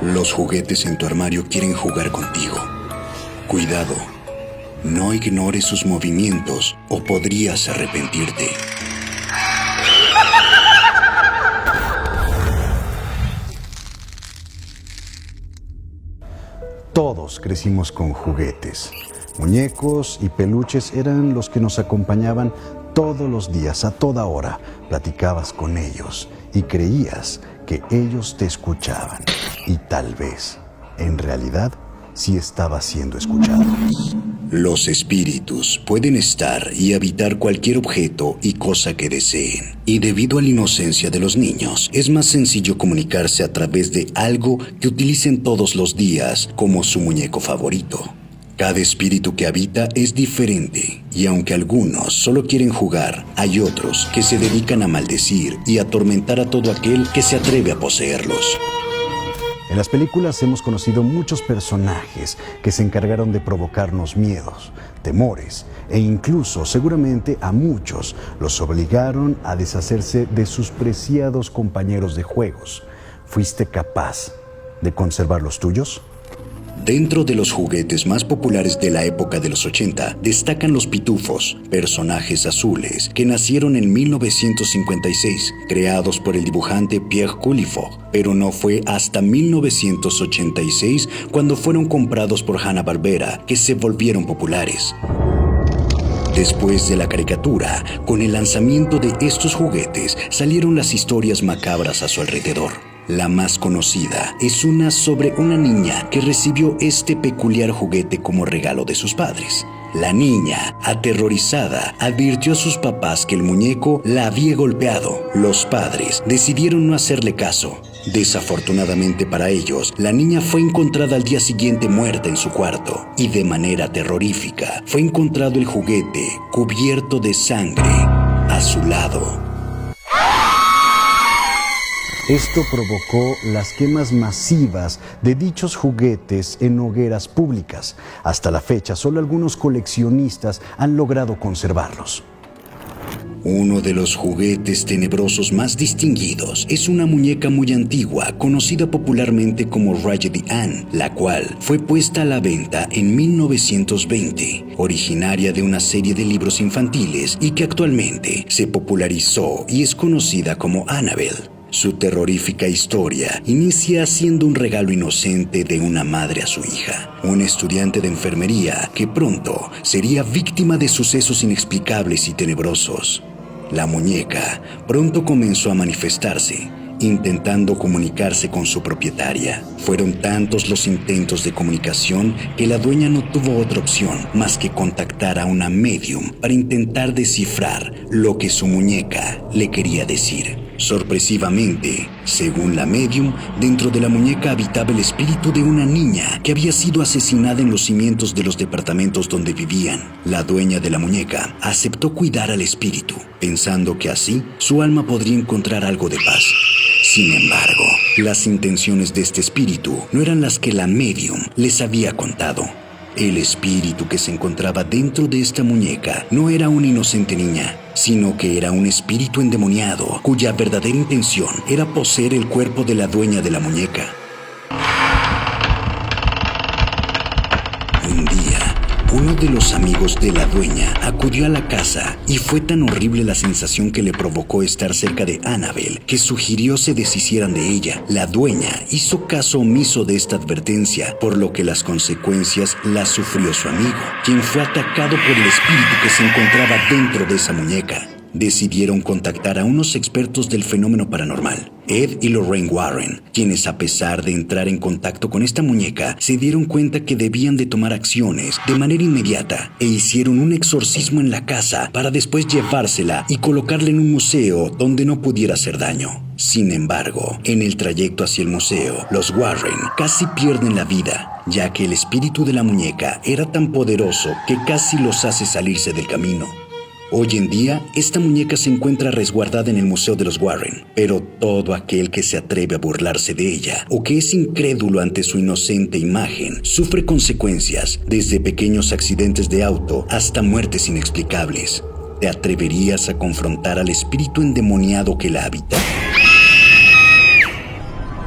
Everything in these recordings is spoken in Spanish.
Los juguetes en tu armario quieren jugar contigo. Cuidado, no ignores sus movimientos o podrías arrepentirte. Todos crecimos con juguetes. Muñecos y peluches eran los que nos acompañaban todos los días, a toda hora. Platicabas con ellos y creías que ellos te escuchaban. Y tal vez, en realidad, sí estaba siendo escuchado. Los espíritus pueden estar y habitar cualquier objeto y cosa que deseen. Y debido a la inocencia de los niños, es más sencillo comunicarse a través de algo que utilicen todos los días, como su muñeco favorito. Cada espíritu que habita es diferente, y aunque algunos solo quieren jugar, hay otros que se dedican a maldecir y atormentar a todo aquel que se atreve a poseerlos. En las películas hemos conocido muchos personajes que se encargaron de provocarnos miedos, temores e incluso seguramente a muchos los obligaron a deshacerse de sus preciados compañeros de juegos. ¿Fuiste capaz de conservar los tuyos? Dentro de los juguetes más populares de la época de los 80 destacan los pitufos, personajes azules que nacieron en 1956, creados por el dibujante Pierre Cullifort, pero no fue hasta 1986 cuando fueron comprados por Hanna-Barbera que se volvieron populares. Después de la caricatura, con el lanzamiento de estos juguetes salieron las historias macabras a su alrededor. La más conocida es una sobre una niña que recibió este peculiar juguete como regalo de sus padres. La niña, aterrorizada, advirtió a sus papás que el muñeco la había golpeado. Los padres decidieron no hacerle caso. Desafortunadamente para ellos, la niña fue encontrada al día siguiente muerta en su cuarto y de manera terrorífica fue encontrado el juguete cubierto de sangre a su lado. Esto provocó las quemas masivas de dichos juguetes en hogueras públicas. Hasta la fecha, solo algunos coleccionistas han logrado conservarlos. Uno de los juguetes tenebrosos más distinguidos es una muñeca muy antigua, conocida popularmente como Raggedy Ann, la cual fue puesta a la venta en 1920, originaria de una serie de libros infantiles y que actualmente se popularizó y es conocida como Annabelle. Su terrorífica historia inicia siendo un regalo inocente de una madre a su hija, un estudiante de enfermería que pronto sería víctima de sucesos inexplicables y tenebrosos. La muñeca pronto comenzó a manifestarse, intentando comunicarse con su propietaria. Fueron tantos los intentos de comunicación que la dueña no tuvo otra opción más que contactar a una medium para intentar descifrar lo que su muñeca le quería decir. Sorpresivamente, según la medium, dentro de la muñeca habitaba el espíritu de una niña que había sido asesinada en los cimientos de los departamentos donde vivían. La dueña de la muñeca aceptó cuidar al espíritu, pensando que así su alma podría encontrar algo de paz. Sin embargo, las intenciones de este espíritu no eran las que la medium les había contado. El espíritu que se encontraba dentro de esta muñeca no era una inocente niña, sino que era un espíritu endemoniado cuya verdadera intención era poseer el cuerpo de la dueña de la muñeca. Un día, uno de los amigos de la dueña acudió a la casa y fue tan horrible la sensación que le provocó estar cerca de Annabelle que sugirió se deshicieran de ella. La dueña hizo caso omiso de esta advertencia, por lo que las consecuencias las sufrió su amigo, quien fue atacado por el espíritu que se encontraba dentro de esa muñeca. Decidieron contactar a unos expertos del fenómeno paranormal, Ed y Lorraine Warren, quienes a pesar de entrar en contacto con esta muñeca, se dieron cuenta que debían de tomar acciones de manera inmediata e hicieron un exorcismo en la casa para después llevársela y colocarla en un museo donde no pudiera hacer daño. Sin embargo, en el trayecto hacia el museo, los Warren casi pierden la vida, ya que el espíritu de la muñeca era tan poderoso que casi los hace salirse del camino. Hoy en día, esta muñeca se encuentra resguardada en el Museo de los Warren, pero todo aquel que se atreve a burlarse de ella o que es incrédulo ante su inocente imagen sufre consecuencias, desde pequeños accidentes de auto hasta muertes inexplicables. ¿Te atreverías a confrontar al espíritu endemoniado que la habita?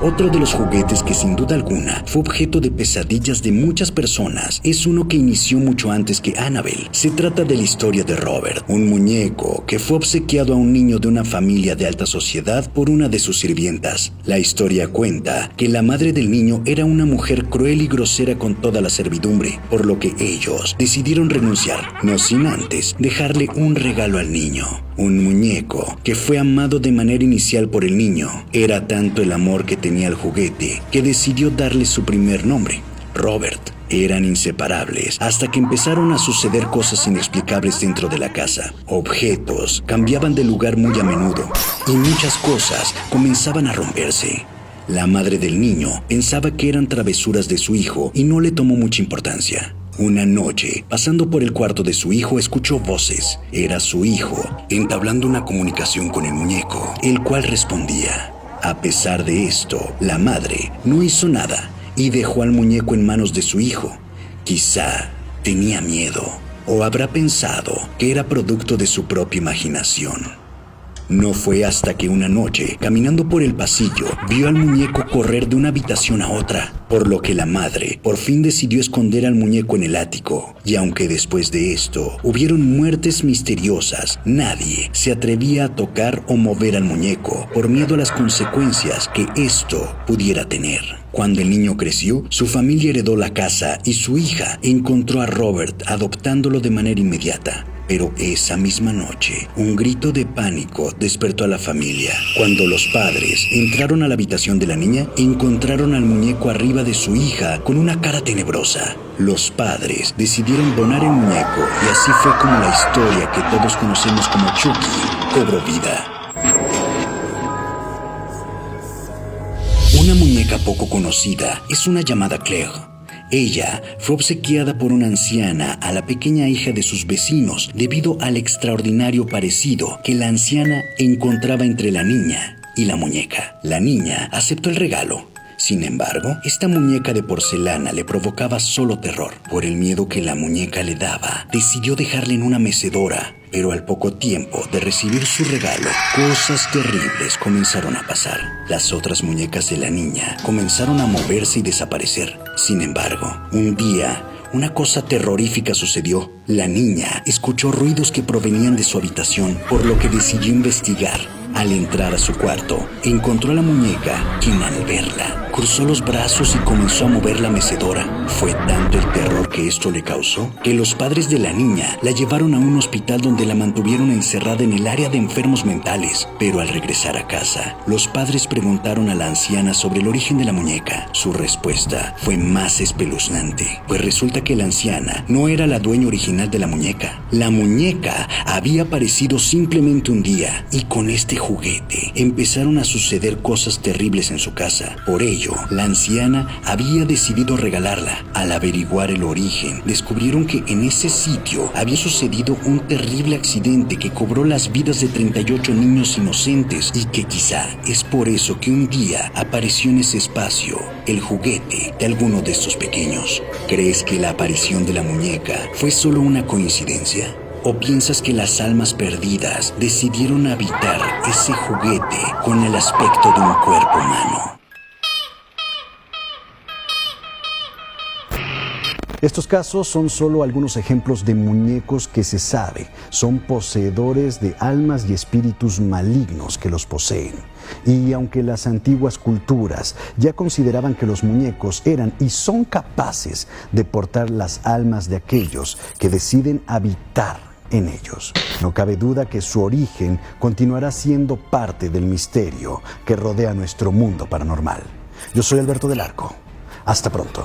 Otro de los juguetes que sin duda alguna fue objeto de pesadillas de muchas personas es uno que inició mucho antes que Annabelle. Se trata de la historia de Robert, un muñeco que fue obsequiado a un niño de una familia de alta sociedad por una de sus sirvientas. La historia cuenta que la madre del niño era una mujer cruel y grosera con toda la servidumbre, por lo que ellos decidieron renunciar, no sin antes dejarle un regalo al niño. Un muñeco que fue amado de manera inicial por el niño. Era tanto el amor que tenía el juguete que decidió darle su primer nombre, Robert. Eran inseparables hasta que empezaron a suceder cosas inexplicables dentro de la casa. Objetos cambiaban de lugar muy a menudo y muchas cosas comenzaban a romperse. La madre del niño pensaba que eran travesuras de su hijo y no le tomó mucha importancia. Una noche, pasando por el cuarto de su hijo, escuchó voces. Era su hijo, entablando una comunicación con el muñeco, el cual respondía. A pesar de esto, la madre no hizo nada y dejó al muñeco en manos de su hijo. Quizá tenía miedo o habrá pensado que era producto de su propia imaginación. No fue hasta que una noche, caminando por el pasillo, vio al muñeco correr de una habitación a otra, por lo que la madre por fin decidió esconder al muñeco en el ático. Y aunque después de esto hubieron muertes misteriosas, nadie se atrevía a tocar o mover al muñeco por miedo a las consecuencias que esto pudiera tener. Cuando el niño creció, su familia heredó la casa y su hija encontró a Robert adoptándolo de manera inmediata. Pero esa misma noche, un grito de pánico despertó a la familia. Cuando los padres entraron a la habitación de la niña, encontraron al muñeco arriba de su hija con una cara tenebrosa. Los padres decidieron donar el muñeco y así fue como la historia que todos conocemos como Chucky cobró vida. Una muñeca poco conocida es una llamada Claire. Ella fue obsequiada por una anciana a la pequeña hija de sus vecinos debido al extraordinario parecido que la anciana encontraba entre la niña y la muñeca. La niña aceptó el regalo. Sin embargo, esta muñeca de porcelana le provocaba solo terror. Por el miedo que la muñeca le daba, decidió dejarla en una mecedora. Pero al poco tiempo de recibir su regalo, cosas terribles comenzaron a pasar. Las otras muñecas de la niña comenzaron a moverse y desaparecer. Sin embargo, un día, una cosa terrorífica sucedió. La niña escuchó ruidos que provenían de su habitación, por lo que decidió investigar. Al entrar a su cuarto, encontró a la muñeca, quien al verla, cruzó los brazos y comenzó a mover la mecedora. Fue tanto el terror que esto le causó, que los padres de la niña la llevaron a un hospital donde la mantuvieron encerrada en el área de enfermos mentales. Pero al regresar a casa, los padres preguntaron a la anciana sobre el origen de la muñeca. Su respuesta fue más espeluznante, pues resulta que la anciana no era la dueña original de la muñeca. La muñeca había aparecido simplemente un día, y con este juguete empezaron a suceder cosas terribles en su casa. Por ello, la anciana había decidido regalarla. Al averiguar el origen, descubrieron que en ese sitio había sucedido un terrible accidente que cobró las vidas de 38 niños inocentes y que quizá es por eso que un día apareció en ese espacio el juguete de alguno de estos pequeños. ¿Crees que la aparición de la muñeca fue solo una coincidencia? ¿O piensas que las almas perdidas decidieron habitar ese juguete con el aspecto de un cuerpo humano? Estos casos son solo algunos ejemplos de muñecos que se sabe son poseedores de almas y espíritus malignos que los poseen. Y aunque las antiguas culturas ya consideraban que los muñecos eran y son capaces de portar las almas de aquellos que deciden habitar en ellos, no cabe duda que su origen continuará siendo parte del misterio que rodea nuestro mundo paranormal. Yo soy Alberto del Arco. Hasta pronto.